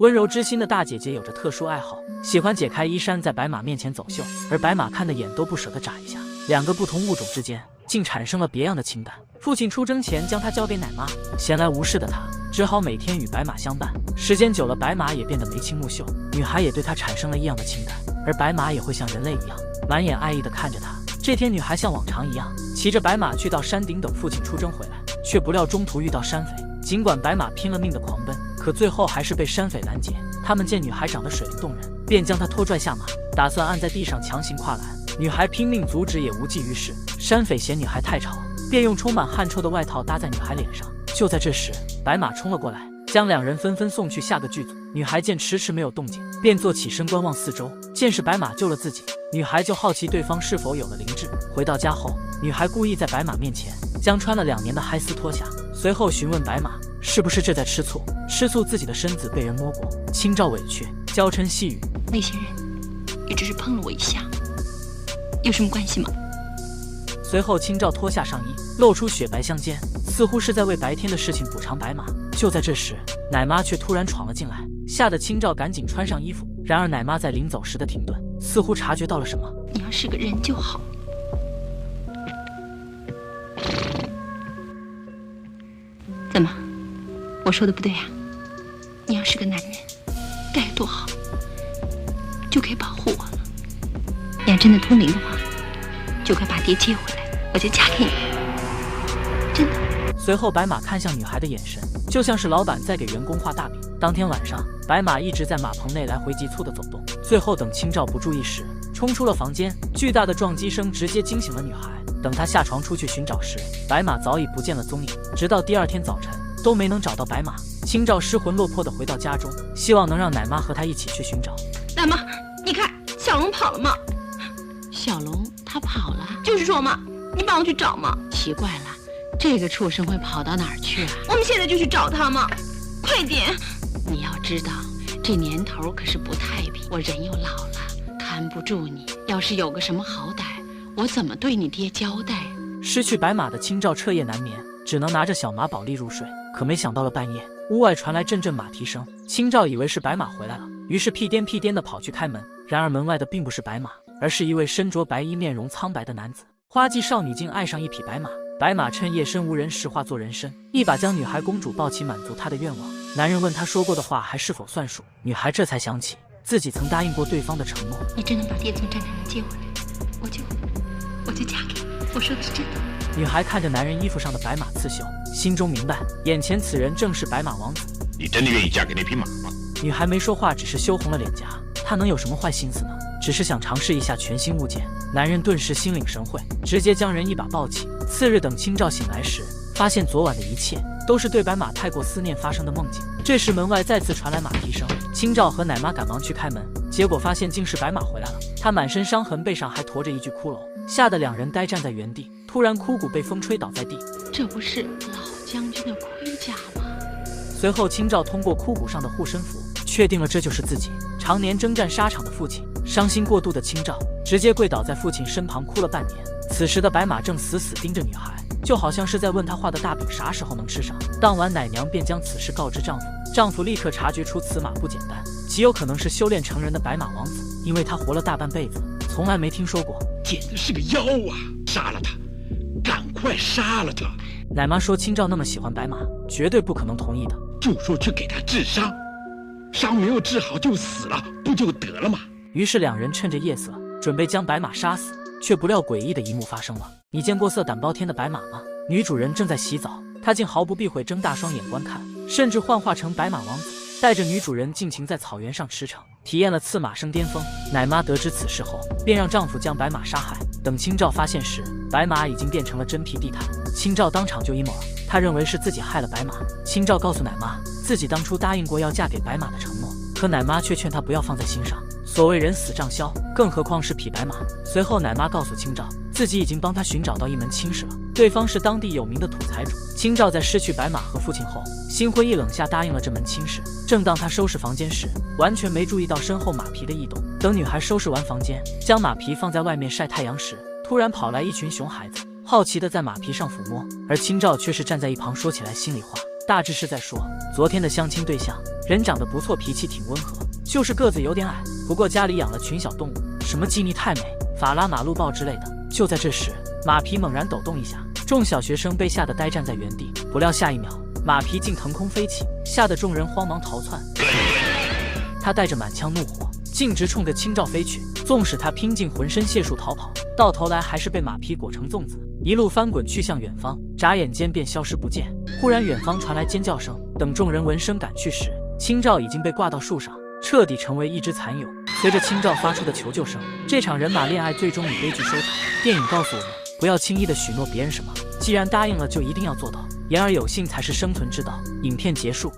温柔知心的大姐姐有着特殊爱好，喜欢解开衣衫在白马面前走秀，而白马看的眼都不舍得眨一下。两个不同物种之间竟产生了别样的情感。父亲出征前将她交给奶妈，闲来无事的她只好每天与白马相伴。时间久了，白马也变得眉清目秀，女孩也对她产生了异样的情感，而白马也会像人类一样满眼爱意地看着她。这天，女孩像往常一样骑着白马去到山顶等父亲出征回来，却不料中途遇到山匪。尽管白马拼了命的狂奔，可最后还是被山匪拦截。他们见女孩长得水灵动人，便将她拖拽下马，打算按在地上强行跨栏。女孩拼命阻止也无济于事。山匪嫌女孩太吵，便用充满汗臭的外套搭在女孩脸上。就在这时，白马冲了过来，将两人纷纷送去下个剧组。女孩见迟迟没有动静，便坐起身观望四周。见是白马救了自己，女孩就好奇对方是否有了灵智。回到家后，女孩故意在白马面前将穿了2年的嗨丝脱下，随后询问白马是不是这在吃醋，吃醋自己的身子被人摸过。青照委屈，娇嗔细语：那些人也只是碰了我一下，有什么关系吗？随后青照脱下上衣，露出雪白相间，似乎是在为白天的事情补偿白马。就在这时，奶妈却突然闯了进来，吓得青照赶紧穿上衣服。然而奶妈在临走时的停顿，似乎察觉到了什么。你要是个人就好。怎么，我说的不对呀？你要是个男人，该有多好，就可以保护我了。你要真的通灵的话，就该把爹接回来，我就嫁给你。真的。随后白马看向女孩的眼神，就像是老板在给员工画大饼。当天晚上，白马一直在马棚内来回急促的走动，最后等青照不注意时，冲出了房间。巨大的撞击声直接惊醒了女孩。等她下床出去寻找时，白马早已不见了踪影。直到第二天早晨都没能找到白马。青照失魂落魄地回到家中，希望能让奶妈和她一起去寻找。奶妈，你看小龙跑了吗？小龙他跑了？就是说嘛，你帮我去找嘛。奇怪了，这个畜生会跑到哪儿去啊？我们现在就去找他嘛，快点！你要知道，这年头可是不太平，我人又老了，看不住你。要是有个什么好歹，我怎么对你爹交代？失去白马的青照彻夜难眠，只能拿着小马宝莉入睡。可没想到了半夜，屋外传来阵阵马蹄声，青照以为是白马回来了，于是屁颠屁颠地跑去开门。然而门外的并不是白马，而是一位身着白衣、面容苍白的男子。花季少女竟爱上一匹白马，白马趁夜深无人时化作人身，一把将女孩公主抱起，满足她的愿望。男人问她说过的话还是否算数，女孩这才想起自己曾答应过对方的承诺。你真能把爹从战场上接回来，我就嫁给你，我说的是真的。女孩看着男人衣服上的白马刺绣，心中明白眼前此人正是白马王子。你真的愿意嫁给那匹马吗？女孩没说话，只是羞红了脸颊。她能有什么坏心思呢？只是想尝试一下全新物件。男人顿时心领神会，直接将人一把抱起。次日等青照醒来时，发现昨晚的一切都是对白马太过思念发生的梦境。这时门外再次传来马蹄声，青照和奶妈赶忙去开门，结果发现竟是白马回来了。他满身伤痕，背上还驮着一具骷髅，吓得两人呆站在原地。突然枯骨被风吹倒在地，这不是老将军的盔甲吗？随后青照通过枯骨上的护身符，确定了这就是自己常年征战沙场的父亲。伤心过度的青照直接跪倒在父亲身旁哭了半年。此时的白马正死死盯着女孩，就好像是在问她画的大饼啥时候能吃上。当晚奶娘便将此事告知丈夫，丈夫立刻察觉出此马不简单，极有可能是修炼成人的白马王子，因为他活了大半辈子，从来没听说过。简直是个妖啊！杀了他，赶快杀了他！奶妈说青照那么喜欢白马，绝对不可能同意的，就说去给他治伤，伤没有治好就死了，不就得了吗？于是两人趁着夜色准备将白马杀死，却不料诡异的一幕发生了。你见过色胆包天的白马吗？女主人正在洗澡，她竟毫不避讳睁大双眼观看，甚至幻化成白马王子，带着女主人尽情在草原上驰骋，体验了刺马生巅峰。奶妈得知此事后，便让丈夫将白马杀害。等青照发现时，白马已经变成了真皮地毯。青照当场就 emo 了，她认为是自己害了白马。青照告诉奶妈，自己当初答应过要嫁给白马的承诺，可奶妈却劝她不要放在心上。所谓人死账消，更何况是匹白马。随后奶妈告诉青照，自己已经帮她寻找到一门亲事了，对方是当地有名的土财主。青照在失去白马和父亲后，心灰意冷下答应了这门亲事。正当她收拾房间时，完全没注意到身后马匹的异动。等女孩收拾完房间，将马匹放在外面晒太阳时，突然跑来一群熊孩子，好奇地在马匹上抚摸，而青照却是站在一旁说起来心里话，大致是在说昨天的相亲对象人长得不错，脾气挺温和，就是个子有点矮。不过家里养了群小动物，什么基尼太美、法拉马路豹之类的。就在这时，马匹猛然抖动一下，众小学生被吓得呆站在原地。不料下一秒，马匹竟腾空飞起，吓得众人慌忙逃窜。他带着满腔怒火，径直冲着青照飞去。纵使他拼尽浑身解数逃跑，到头来还是被马匹裹成粽子，一路翻滚去向远方，眨眼间便消失不见。忽然远方传来尖叫声，等众人闻声赶去时，青照已经被挂到树上，彻底成为一只残蛹。随着青照发出的求救声，这场人马恋爱最终以悲剧收场。电影告诉我们，不要轻易的许诺别人什么，既然答应了就一定要做到，言而有信才是生存之道。影片结束。